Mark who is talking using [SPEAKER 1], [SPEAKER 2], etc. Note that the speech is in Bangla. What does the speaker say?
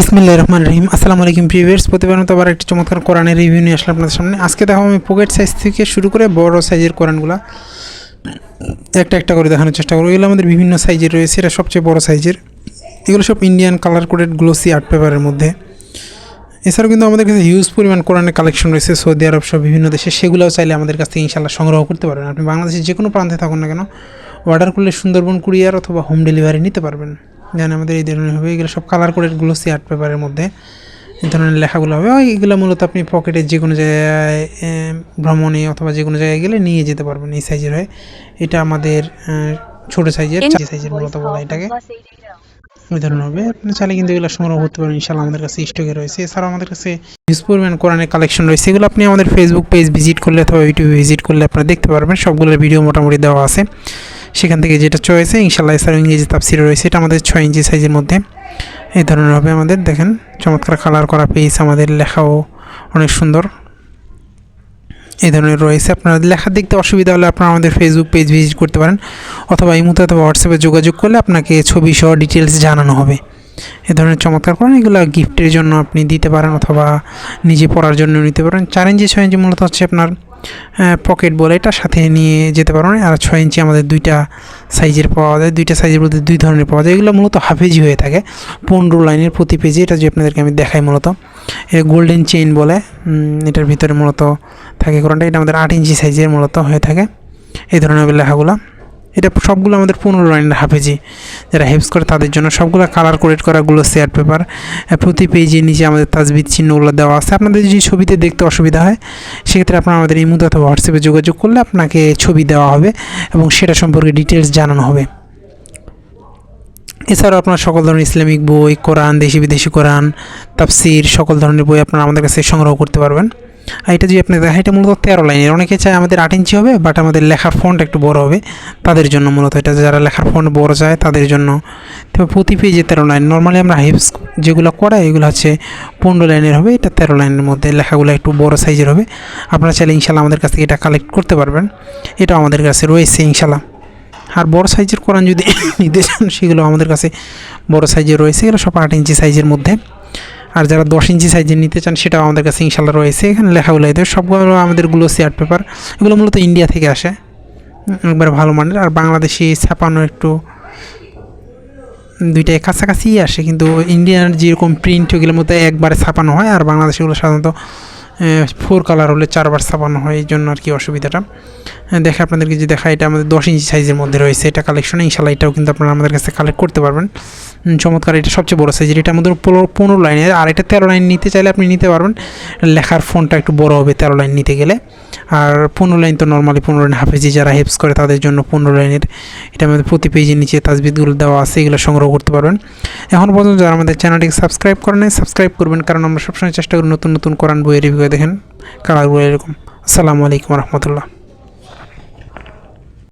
[SPEAKER 1] বিসমিল্লাহির রহমানির রহিম। আসসালামু আলাইকুম ভিউয়ার্স, প্রতিবার মতো আবার একটি চমৎকার কোরআনের রিভিউ নিয়ে আসলাম আপনাদের সামনে। আজকে দেখাবো আমি পকেট সাইজ থেকে শুরু করে বড় সাইজের কোরআনগুলো একটা একটা করে দেখানোর চেষ্টা করবো। এগুলো আমাদের বিভিন্ন সাইজের রয়েছে, এটা সবচেয়ে বড় সাইজের। এগুলো সব Indian colour coded glossy art পেপারের মধ্যে। এছাড়াও কিন্তু আমাদের কাছে হিউজ পরিমাণ কোরআনের কালেকশন রয়েছে সৌদি আরব সহ বিভিন্ন দেশে, সেগুলোও চাইলে আমাদের কাছ থেকে ইনশাআল্লাহ সংগ্রহ করতে পারবেন। আপনি বাংলাদেশের যে কোনো প্রান্তে থাকুন না কেন, অর্ডার করলে সুন্দরবন কুরিয়ার অথবা হোম ডেলিভারি নিতে পারবেন। যেন আমাদের এই ধরনের হবে, এগুলো সব কালার কোডেড গ্লোসি আর্ট পেপারের মধ্যে এই ধরনের লেখাগুলো হবে। এগুলো মূলত আপনি পকেটে যে কোনো জায়গায় ভ্রমণে অথবা যে কোনো জায়গায় গেলে নিয়ে যেতে পারবেন। এই সাইজের হয়, এটা আমাদের ছোটো সাইজের মূলত বলা এটাকে। ওই ধরনের হবে, আপনি চাইলে কিন্তু এগুলো সংগ্রহ করতে পারেন। ইনশাআল্লাহ আমাদের কাছে স্টকে রয়েছে। এছাড়াও আমাদের কাছে হিউজ পরিমাণ কোরআনের কালেকশন রয়েছে। এগুলো আপনি আমাদের ফেসবুক পেজ ভিজিট করলে অথবা ইউটিউবে ভিজিট করলে আপনারা দেখতে পারবেন। সবগুলোর ভিডিও মোটামুটি দেওয়া আছে, সেখান থেকে যেটা চয়েছে ইনশাআল্লাহ। এছাড়াও ইংরেজি তাফসির রয়েছে, এটা আমাদের 6 ইঞ্চি সাইজের মধ্যে এই ধরনের হবে। আমাদের দেখেন চমৎকার কালার করা পেজ, আমাদের লেখাও অনেক সুন্দর এই ধরনের রয়েছে। আপনারা লেখার দেখতে অসুবিধা হলে আপনারা আমাদের ফেসবুক পেজ ভিজিট করতে পারেন, অথবা এই মুহূর্তে অথবা হোয়াটসঅ্যাপে যোগাযোগ করলে আপনাকে ছবি সহ ডিটেলস জানানো হবে। এ ধরনের চমৎকার করেন, এগুলো গিফটের জন্য আপনি দিতে পারেন অথবা নিজে পড়ার জন্য নিতে পারেন। 4 ইঞ্চি 6 ইঞ্চি মূলত হচ্ছে আপনার পকেট বলে, এটা সাথে নিয়ে যেতে পারবেন। আর 6 ইঞ্চি আমাদের দুইটা সাইজের পাওয়া যায়, দুইটা সাইজের মধ্যে দুই ধরনের পাওয়া যায়। এগুলো মূলত হাফেজি হয়ে থাকে, 15 লাইনের প্রতি পেজে। এটা যে আপনাদেরকে আমি দেখাই, মূলত এটা গোল্ডেন চেইন বলে, এটার ভিতরে মূলত থাকে কোরআনটা। এটা আমাদের 8 ইঞ্চি সাইজের মূলত হয়ে থাকে এই ধরনের লেখাগুলো। এটা সবগুলো আমাদের 15 লাইনের হাফেজি, যারা হেল্পস করে তাদের জন্য। সবগুলো কালার কোডেড করাগুলো শেয়ার পেপার। প্রতি পেজে নিচে আমাদের তাজবিদ চিহ্নগুলো দেওয়া আছে। আপনাদের যদি ছবিতে দেখতে অসুবিধা হয়, সেক্ষেত্রে আপনারা আমাদের এই মুহূর্তে অথবা হোয়াটসঅ্যাপে যোগাযোগ করলে আপনাকে ছবি দেওয়া হবে এবং সেটা সম্পর্কে ডিটেলস জানানো হবে। এছাড়াও আপনার সকল ধরনের ইসলামিক বই, কোরআন, দেশি বিদেশি কোরআন, তাফসির, সকল ধরনের বই আপনারা আমাদের কাছে সংগ্রহ করতে পারবেন। আর এটা যদি আপনি দেখেন, এটা মূলত 13 লাইনের। অনেকে চায় আমাদের 8 ইঞ্চি হবে, বাট আমাদের লেখার ফন্ট একটু বড় হবে, তাদের জন্য মূলত এটা। যারা লেখার ফন্ট বড় চায় তাদের জন্য। তবে প্রতি পেজে 13 লাইন। নর্মালি আমরা হিপস যেগুলো করাই এগুলো হচ্ছে 15 লাইনের হবে, এটা 13 লাইনের মধ্যে। লেখাগুলো একটু বড় সাইজের হবে। আপনারা চাইলে ইনশাআল্লাহ আমাদের কাছ থেকে এটা কালেক্ট করতে পারবেন। এটাও আমাদের কাছে রয়েছে ইনশাআল্লাহ। আর বড় সাইজের কোরআন যদি নিতে চান, সেগুলো আমাদের কাছে বড় সাইজের রয়েছে। এগুলো সব 8 ইঞ্চি সাইজের মধ্যে। আর যারা 10 ইঞ্চি সাইজের নিতে চান, সেটাও আমাদের কাছে ইনশাআল্লাহ রয়েছে। এখানে লেখাগুলো এদের সবগুলো আমাদের গ্লোসি আর্ট পেপার। এগুলো মূলত ইন্ডিয়া থেকে আসে, একবার ভালো মানের। আর বাংলাদেশি ছাপানো একটু দুইটাই কাছাকাছি আসে, কিন্তু ইন্ডিয়ান যেরকম প্রিন্ট ওগুলোর মধ্যে একবারে ছাপানো হয়, আর বাংলাদেশিগুলো সাধারণত 4 কালার হলে 4 বার ছাপানো হয়, এই জন্য আর কি অসুবিধাটা। দেখে আপনাদেরকে যে দেখা, এটা আমাদের 10 ইঞ্চি সাইজের মধ্যে রয়েছে এটা কালেকশনে। ইনশাআল্লাহ এটাও কিন্তু আপনারা আমাদের কাছে কালেক্ট করতে পারবেন। চমৎকার, এটা সবচেয়ে বড় সাইজের। এটা আমাদের 15 লাইনের। আর এটা 13 লাইন নিতে চাইলে আপনি নিতে পারবেন। লেখার ফোনটা একটু বড় হবে 13 লাইন নিতে গেলে। আর 15 লাইন তো নর্মালি 15 লাইন হাফেজি যারা হেল্পস করে তাদের জন্য 15 লাইনের। এটা আমাদের প্রতি পেজের নিচে তাজবিদগুলো দেওয়া আছে, এগুলো সংগ্রহ করতে পারবেন। এখন পর্যন্ত যারা আমাদের চ্যানেলটিকে সাবস্ক্রাইব করেন, সাবস্ক্রাইব করবেন, কারণ আমরা সবসময় চেষ্টা করি নতুন নতুন কোরআন বইয়ের রিভিউ দেখেন, কালারগুলো এরকম। আসসালামু আলাইকুম রহমতুল্লাহ।